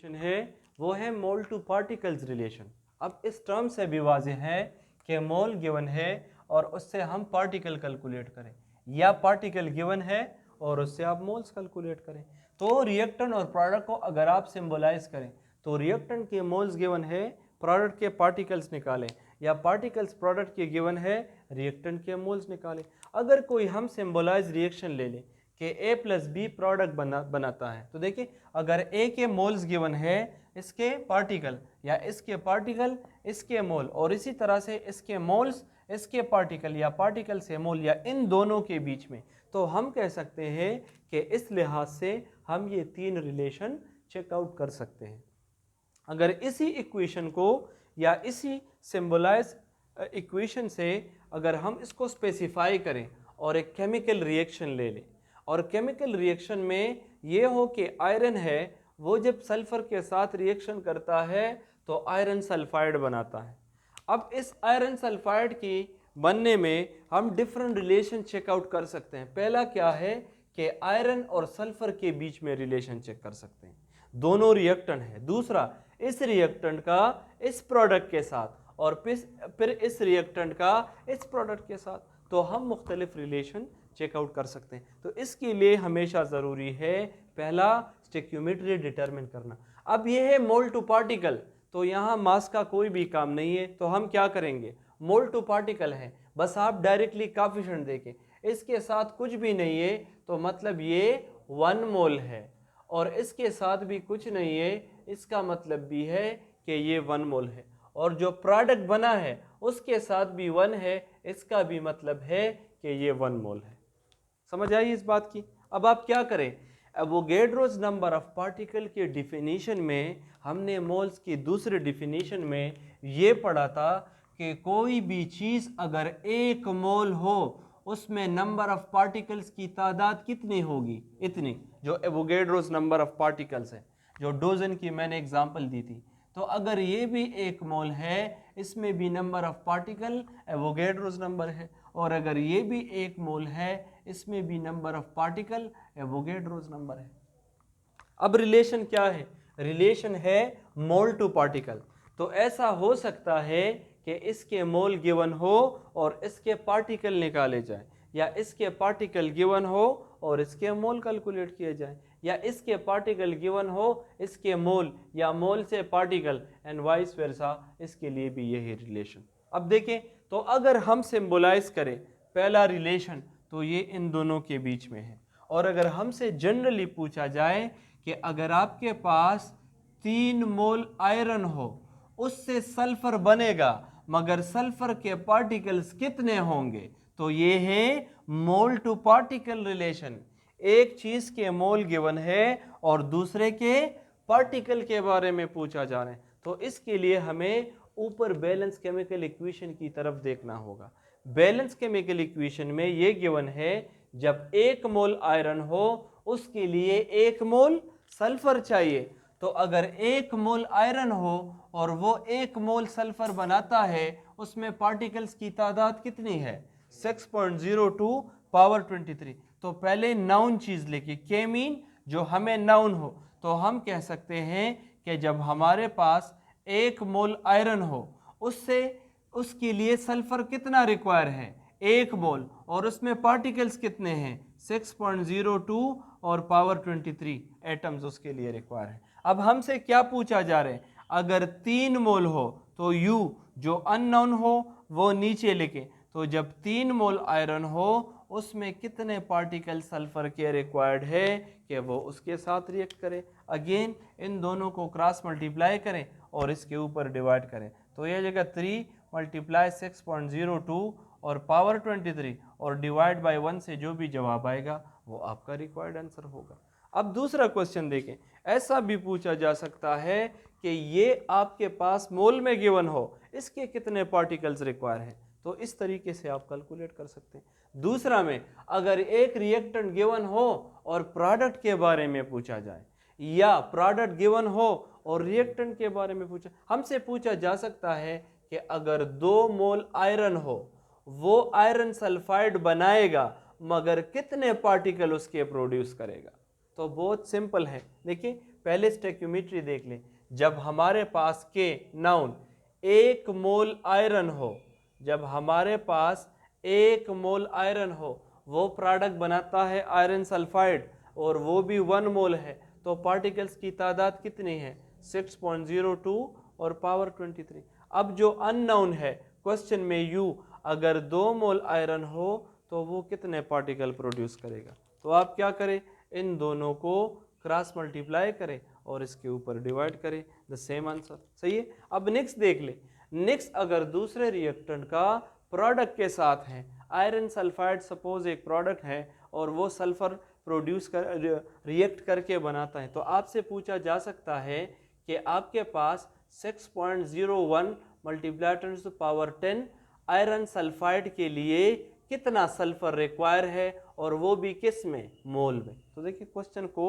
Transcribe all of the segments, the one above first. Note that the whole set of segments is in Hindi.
रिलेशन है वो है मोल टू पार्टिकल्स रिलेशन। अब इस टर्म से भी वाज़ेह है कि मोल गिवन है और उससे हम पार्टिकल कैलकुलेट करें, या पार्टिकल गिवन है और उससे आप मोल्स कैलकुलेट करें। तो रिएक्टेंट और प्रोडक्ट को अगर आप सिंबलाइज करें तो रिएक्टेंट के मोल्स गिवन है, प्रोडक्ट के पार्टिकल्स निकालें, या पार्टिकल्स प्रोडक्ट के गिवन है, रिएक्टेंट के मोल्स निकालें। अगर कोई हम सिंबलाइज रिएक्शन ले लें कि A प्लस बी प्रोडक्ट बनाता है, तो देखिए अगर A के मोल्स गिवन है, इसके पार्टिकल, या इसके पार्टिकल इसके मोल, और इसी तरह से इसके मोल्स इसके पार्टिकल, या पार्टिकल से मोल, या इन दोनों के बीच में, तो हम कह सकते हैं कि इस लिहाज से हम ये तीन रिलेशन चेकआउट कर सकते हैं। अगर इसी इक्वेशन को या इसी सिंबलाइज इक्वेशन से अगर हम इसको स्पेसिफाई करें और एक केमिकल रिएक्शन ले लें, और केमिकल रिएक्शन में ये हो कि आयरन है वो जब सल्फर के साथ रिएक्शन करता है तो आयरन सल्फाइड बनाता है। अब इस आयरन सल्फाइड की बनने में हम डिफरेंट रिलेशन चेकआउट कर सकते हैं। पहला क्या है कि आयरन और सल्फर के बीच में रिलेशन चेक कर सकते हैं, दोनों रिएक्टेंट है। दूसरा, इस रिएक्टेंट का इस प्रोडक्ट के साथ, और फिर इस रिएक्टेंट का इस प्रोडक्ट के साथ, तो हम मुख्तलिफ रिलेशन चेकआउट कर सकते हैं। तो इसके लिए हमेशा ज़रूरी है पहला स्टेक्योमेट्री डिटरमिन करना। अब ये है मोल टू पार्टिकल, तो यहाँ मास का कोई भी काम नहीं है, तो हम क्या करेंगे, मोल टू पार्टिकल है, बस आप डायरेक्टली काफिशिएंट देखें, इसके साथ कुछ भी नहीं है तो मतलब ये 1 मोल है, और इसके साथ भी कुछ नहीं है, इसका मतलब भी है कि ये 1 मोल है, और जो प्रोडक्ट बना है उसके साथ भी 1 है, इसका भी मतलब है कि ये 1 मोल है। समझ आई इस बात की? अब आप क्या करें, एवोगैड्रोस नंबर ऑफ पार्टिकल के डिफिनीशन में हमने मोल्स की दूसरे डिफिनीशन में ये पढ़ा था कि कोई भी चीज़ अगर 1 मोल हो उसमें नंबर ऑफ पार्टिकल्स की तादाद कितनी होगी, इतनी, जो एवोगैड्रोस नंबर ऑफ पार्टिकल्स है, जो डोजन की मैंने एग्जांपल दी थी। तो अगर ये भी 1 मोल है, इसमें भी number of particle Avogadro's number है, और अगर ये भी 1 मोल है, इसमें भी number of particle Avogadro's number है। अब रिलेशन क्या है, रिलेशन है मोल टू पार्टिकल। तो ऐसा हो सकता है कि इसके मोल गिवन हो और इसके पार्टिकल निकाले जाए, या इसके पार्टिकल गिवन हो और इसके मोल कैलकुलेट किए जाए, या इसके पार्टिकल गिवन हो इसके मोल, या मोल से पार्टिकल, एंड वाइस वर्सा। इसके लिए भी यही रिलेशन। अब देखें, तो अगर हम सिंबलाइज करें पहला रिलेशन, तो ये इन दोनों के बीच में है। और अगर हमसे जनरली पूछा जाए कि अगर आपके पास 3 मोल आयरन हो, उससे सल्फर बनेगा, मगर सल्फर के पार्टिकल्स कितने होंगे, तो ये है मोल टू पार्टिकल रिलेशन। एक चीज के मोल गिवन है और दूसरे के पार्टिकल के बारे में पूछा जा रहा है, तो इसके लिए हमें ऊपर बैलेंस केमिकल इक्वेशन की तरफ देखना होगा। बैलेंस केमिकल इक्वेशन में ये गिवन है, जब 1 मोल आयरन हो उसके लिए 1 मोल सल्फर चाहिए। तो अगर 1 मोल आयरन हो और वो 1 मोल सल्फर बनाता है, उसमें पार्टिकल्स की तादाद कितनी है, 6.02 पावर 23। तो पहले नाउन चीज लेके, के मीन जो हमें नाउन हो, तो हम कह सकते हैं कि जब हमारे पास 1 मोल आयरन हो, उससे उसके लिए सल्फर कितना रिक्वायर है, 1 मोल, और उसमें पार्टिकल्स कितने हैं, 6.02 और पावर 23 एटम्स उसके लिए रिक्वायर है। अब हमसे क्या पूछा जा रहा है, अगर 3 मोल हो तो U जो अननोन हो वो नीचे लिखे, तो जब 3 मोल आयरन हो उसमें कितने पार्टिकल सल्फर के रिक्वायर्ड है कि वो उसके साथ रिएक्ट करे। अगेन इन दोनों को क्रॉस मल्टीप्लाई करें और इसके ऊपर डिवाइड करें, तो यह जगह 3 मल्टीप्लाई 6.02 और पावर 23 और डिवाइड बाय 1 से जो भी जवाब आएगा वो आपका रिक्वायर्ड आंसर होगा। अब दूसरा क्वेश्चन देखें, ऐसा भी पूछा जा सकता है कि ये आपके पास मोल में गिवन हो, इसके कितने पार्टिकल्स रिक्वायर हैं, तो इस तरीके से आप कैलकुलेट कर सकते हैं। दूसरा में अगर एक रिएक्टेंट गिवन हो और प्रोडक्ट के बारे में पूछा जाए, या प्रोडक्ट गिवन हो और रिएक्टेंट के बारे में हमसे पूछा जा सकता है कि अगर 2 मोल आयरन हो, वो आयरन सल्फाइड बनाएगा मगर कितने पार्टिकल उसके प्रोड्यूस करेगा। तो बहुत सिंपल है, देखिए पहले स्टोइकियोमेट्री देख लें। जब हमारे पास के नाउन 1 मोल आयरन हो, जब हमारे पास 1 मोल आयरन हो, वो प्रोडक्ट बनाता है आयरन सल्फाइड और वो भी 1 मोल है, तो पार्टिकल्स की तादाद कितनी है? 6.02 और पावर 23। अब जो अननोन है क्वेश्चन में U, अगर 2 मोल आयरन हो तो वो कितने पार्टिकल प्रोड्यूस करेगा? तो आप क्या करें, इन दोनों को क्रॉस मल्टीप्लाई करें और इसके ऊपर डिवाइड करें, द सेम आंसर। सही है। अब नेक्स्ट देख ले। नेक्स्ट, अगर दूसरे रिएक्टेंट का प्रोडक्ट के साथ है, आयरन सल्फाइड सपोज एक प्रोडक्ट है और वो सल्फर प्रोड्यूस कर रिएक्ट करके बनाता है, तो आपसे पूछा जा सकता है कि आपके पास 6.01 multiply two the power 10 iron sulphide के लिए कितना सल्फर रिक्वायर है, और वो भी किस में? मोल में। तो देखिए क्वेश्चन को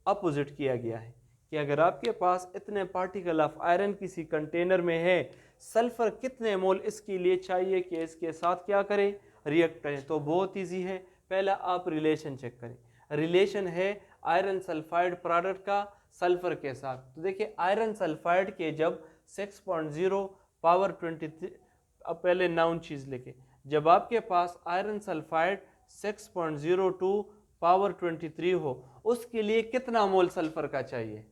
अपोजिट किया गया है कि अगर आपके पास इतने पार्टिकल ऑफ आयरन किसी कंटेनर में है, सल्फर कितने मोल इसके लिए चाहिए कि इसके साथ क्या करें? रिएक्ट करें। तो बहुत इजी है, पहला आप रिलेशन चेक करें। रिलेशन है आयरन सल्फाइड प्रोडक्ट का सल्फर के साथ। तो देखिए आयरन सल्फाइड के जब 6.0 पावर 23, अब पहले नाउन चीज़ लेके, जब आपके पास आयरन सल्फाइड 6.02 पावर 23 हो, उसके लिए कितना मोल सल्फर का चाहिए?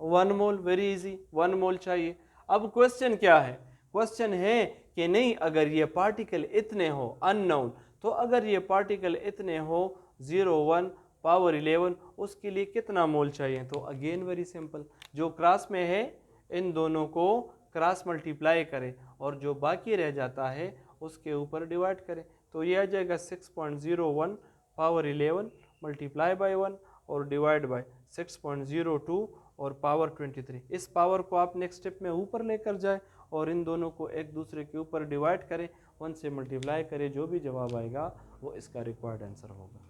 1 मोल। वेरी इजी, 1 मोल चाहिए। अब क्वेश्चन क्या है? क्वेश्चन है कि नहीं, अगर ये पार्टिकल इतने हो अननोन, तो अगर ये पार्टिकल इतने हो 0.1 पावर 11, उसके लिए कितना मोल चाहिए? तो अगेन वेरी सिंपल, जो क्रॉस में है इन दोनों को क्रॉस मल्टीप्लाई करें और जो बाकी रह जाता है उसके ऊपर डिवाइड करें। तो ये आ जाएगा 6.01 पावर 11 मल्टीप्लाई बाय 1 और डिवाइड बाय 6.02 और पावर 23। इस पावर को आप नेक्स्ट स्टेप में ऊपर लेकर जाए और इन दोनों को एक दूसरे के ऊपर डिवाइड करें, 1 से मल्टीप्लाई करें, जो भी जवाब आएगा वो इसका रिक्वायर्ड आंसर होगा।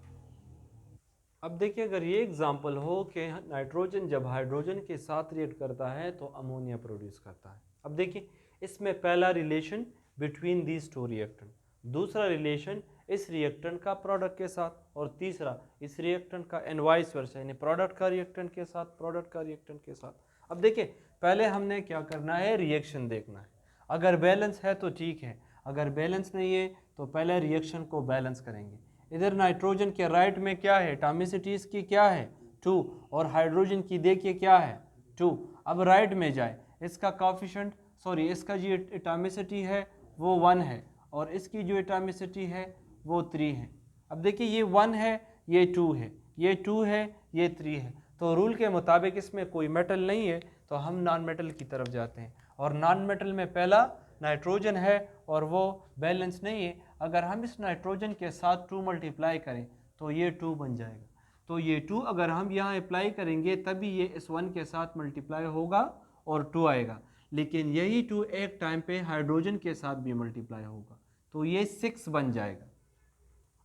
अब देखिए, अगर ये एग्जांपल हो कि नाइट्रोजन जब हाइड्रोजन के साथ रिएक्ट करता है तो अमोनिया प्रोड्यूस करता है। अब देखिए, इसमें पहला relation between these two reactant, दूसरा रिलेशन इस रिएक्टेंट का प्रोडक्ट के साथ, और तीसरा इस रिएक्टेंट का एंड वाइस वर्सा, यानी प्रोडक्ट का रिएक्टेंट के साथ, प्रोडक्ट का रिएक्टेंट के साथ। अब देखिए, पहले हमने क्या करना है? रिएक्शन देखना है। अगर बैलेंस है तो ठीक है, अगर बैलेंस नहीं है तो पहले रिएक्शन को बैलेंस करेंगे। इधर नाइट्रोजन के राइट में क्या है? एटॉमिसिटी इसकी क्या है? 2, और हाइड्रोजन की देखिए क्या है? 2। अब राइट में जाए, इसका कोएफिशिएंट, सॉरी इसका जो एटॉमिसिटी है वो 1 है और इसकी जो एटॉमिसिटी है वो 3 है। अब देखिए, ये 1 है, ये 2 है, ये 2 है, ये 3 है। तो रूल के मुताबिक इसमें कोई मेटल नहीं है, तो हम नॉन मेटल की तरफ जाते हैं, और नॉन मेटल में पहला नाइट्रोजन है और वो बैलेंस नहीं है। अगर हम इस नाइट्रोजन के साथ 2 मल्टीप्लाई करें तो ये 2 बन जाएगा। तो ये 2 अगर हम यहाँ अप्लाई करेंगे तभी ये इस 1 के साथ मल्टीप्लाई होगा और 2 आएगा, लेकिन यही 2 एक टाइम पे हाइड्रोजन के साथ भी मल्टीप्लाई होगा, तो ये 6 बन जाएगा।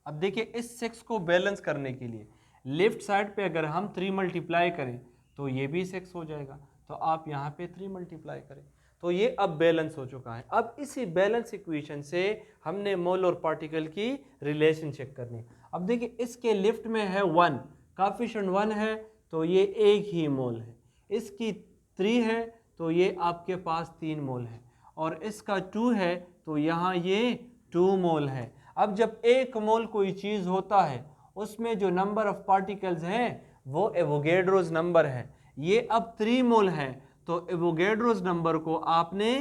अब देखिए, इस 6 को बैलेंस करने के लिए लेफ्ट साइड पे अगर हम 3 मल्टीप्लाई करें तो ये भी 6 हो जाएगा, तो आप यहाँ पे 3 मल्टीप्लाई करें, तो ये अब बैलेंस हो चुका है। अब इसी बैलेंस इक्वेशन से हमने मोल और पार्टिकल की रिलेशन चेक करनी है। अब देखिए, इसके लेफ्ट में है 1, कोएफिशिएंट 1 है तो ये 1 ही मोल है, इसकी 3 है तो ये आपके पास 3 मोल है, और इसका 2 है तो यहाँ ये 2 मोल है। अब जब 1 मोल कोई चीज़ होता है उसमें जो नंबर ऑफ पार्टिकल्स हैं वो एवोगैड्रोस नंबर है, ये अब 3 मोल है, तो एवोगैड्रोस नंबर को आपने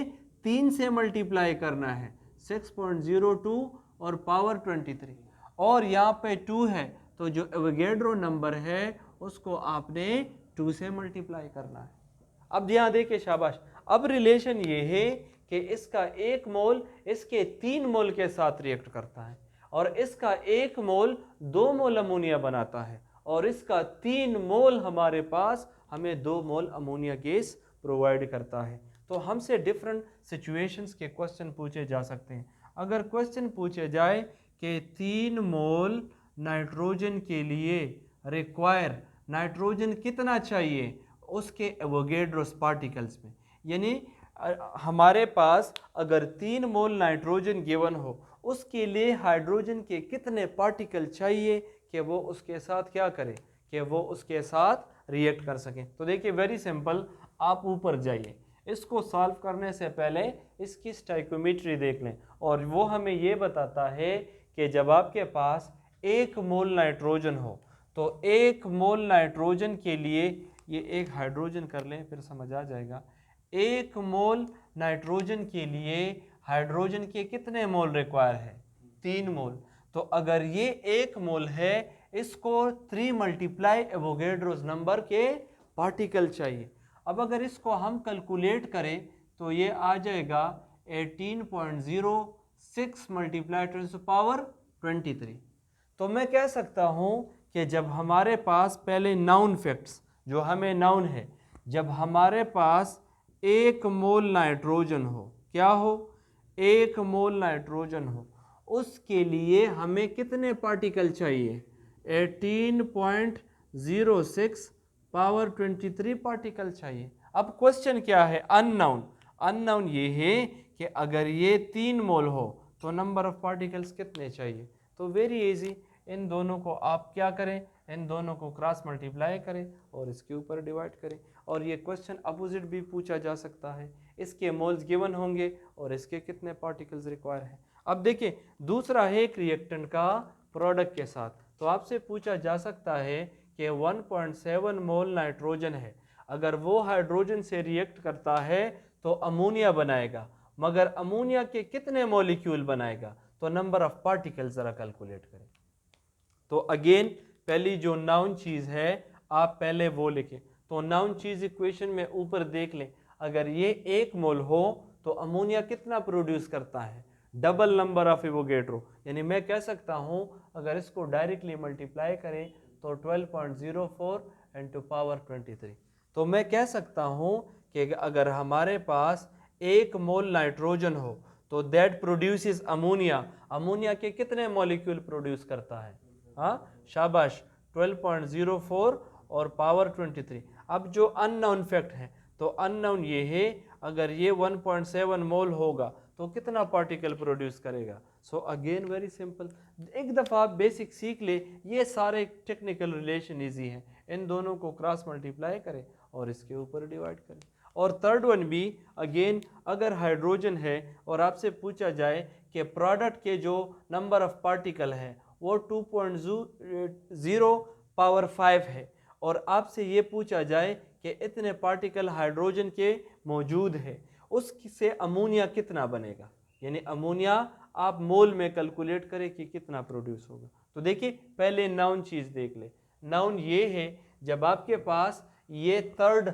3 से मल्टीप्लाई करना है, 6.02 और पावर 23, और यहाँ पे 2 है तो जो एवोगैड्रो नंबर है उसको आपने 2 से मल्टीप्लाई करना है। अब यहाँ देखिए, शाबाश, अब रिलेशन ये है कि इसका 1 मोल इसके 3 मोल के साथ रिएक्ट करता है, और इसका 1 मोल 2 मोल अमोनिया बनाता है, और इसका 3 मोल हमारे पास हमें 2 मोल अमोनिया गैस प्रोवाइड करता है। तो हमसे डिफरेंट सिचुएशंस के क्वेश्चन पूछे जा सकते हैं। अगर क्वेश्चन पूछे जाए कि 3 मोल नाइट्रोजन के लिए रिक्वायर नाइट्रोजन कितना चाहिए उसके एवोगैड्रोस पार्टिकल्स में, यानी हमारे पास अगर 3 मोल नाइट्रोजन गिवन हो, उसके लिए हाइड्रोजन के कितने पार्टिकल चाहिए कि वो उसके साथ क्या करे, कि वो उसके साथ रिएक्ट कर सकें। तो देखिए वेरी सिंपल, आप ऊपर जाइए, इसको सॉल्व करने से पहले इसकी स्टाइकोमेट्री देख लें, और वो हमें ये बताता है कि जब आपके पास 1 मोल नाइट्रोजन हो तो 1 मोल नाइट्रोजन के लिए, ये एक हाइड्रोजन कर लें फिर समझ आ जाएगा, 1 मोल नाइट्रोजन के लिए हाइड्रोजन के कितने मोल रिक्वायर है? 3 मोल। तो अगर ये 1 मोल है, इसको 3 मल्टीप्लाई एवोगैड्रोस नंबर के पार्टिकल चाहिए। अब अगर इसको हम कैलकुलेट करें तो ये आ जाएगा 18.06 मल्टीप्लाई 10⁻23। तो मैं कह सकता हूँ कि जब हमारे पास पहले नाउन फैक्ट्स, जो हमें नाउन है, जब हमारे पास 1 मोल नाइट्रोजन हो, क्या हो? 1 मोल नाइट्रोजन हो, उसके लिए हमें कितने पार्टिकल चाहिए? 18.06 पावर 23 पार्टिकल चाहिए। अब क्वेश्चन क्या है? अननाउन। अननाउन ये है कि अगर ये 3 मोल हो तो नंबर ऑफ पार्टिकल्स कितने चाहिए? तो वेरी इजी, इन दोनों को आप क्या करें, इन दोनों को क्रॉस मल्टीप्लाई करें और इसके ऊपर डिवाइड करें। और ये क्वेश्चन अपोजिट भी पूछा जा सकता है, इसके मोल्स गिवन होंगे और इसके कितने पार्टिकल्स रिक्वायर हैं। अब देखिए दूसरा है एक रिएक्टेंट का प्रोडक्ट के साथ, तो आपसे पूछा जा सकता है कि 1.7 मोल नाइट्रोजन है, अगर वो हाइड्रोजन से रिएक्ट करता है तो अमोनिया बनाएगा, मगर अमोनिया के कितने मॉलिक्यूल बनाएगा? तो नंबर ऑफ पार्टिकल्स ज़रा कैलकुलेट करें। तो अगेन पहली जो नाउन चीज़ है आप पहले वो लिखें। तो नाउन चीज़ इक्वेशन में ऊपर देख लें, अगर ये 1 मोल हो तो अमोनिया कितना प्रोड्यूस करता है? Double number of Avogadro. यानी मैं कह सकता हूँ अगर इसको डायरेक्टली मल्टीप्लाई करें तो 12.04 इंटू पावर 23। तो मैं कह सकता हूँ कि अगर हमारे पास 1 मोल नाइट्रोजन हो तो दैट प्रोड्यूसेस अमोनिया। अमोनिया के कितने मॉलिक्यूल प्रोड्यूस करता है? हाँ शाबाश, 12.04 और पावर 23। अब जो अननोन फैक्ट है, तो अननोन ये है अगर ये 1.7 मोल होगा तो कितना पार्टिकल प्रोड्यूस करेगा? सो अगेन वेरी सिंपल, एक दफ़ा आप बेसिक सीख ले, ये सारे टेक्निकल रिलेशन इजी हैं, इन दोनों को क्रॉस मल्टीप्लाई करें और इसके ऊपर डिवाइड करें। और थर्ड वन भी अगेन, अगर हाइड्रोजन है और आपसे पूछा जाए कि प्रोडक्ट के जो नंबर ऑफ पार्टिकल हैं वो 2.0 पावर 5 है, और आपसे ये पूछा जाए कि इतने पार्टिकल हाइड्रोजन के मौजूद है, उससे अमोनिया कितना बनेगा? यानी अमोनिया आप मोल में कैलकुलेट करें कि कितना प्रोड्यूस होगा। तो देखिए पहले नाउन चीज़ देख ले। नाउन ये है जब आपके पास ये थर्ड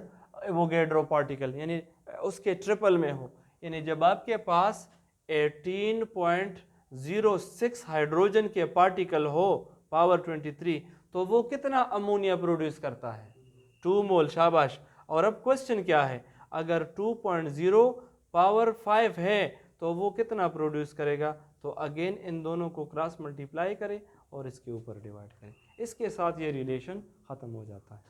एवोगैड्रो पार्टिकल यानी उसके ट्रिपल में हो, यानी जब आपके पास 18.06 हाइड्रोजन के पार्टिकल हो पावर 23, तो वो कितना अमोनिया प्रोड्यूस करता है? 2 मोल। शाबाश। और अब क्वेश्चन क्या है, अगर 2.0 पावर 5 है तो वो कितना प्रोड्यूस करेगा? तो अगेन इन दोनों को क्रॉस मल्टीप्लाई करें और इसके ऊपर डिवाइड करें। इसके साथ ये रिलेशन ख़त्म हो जाता है।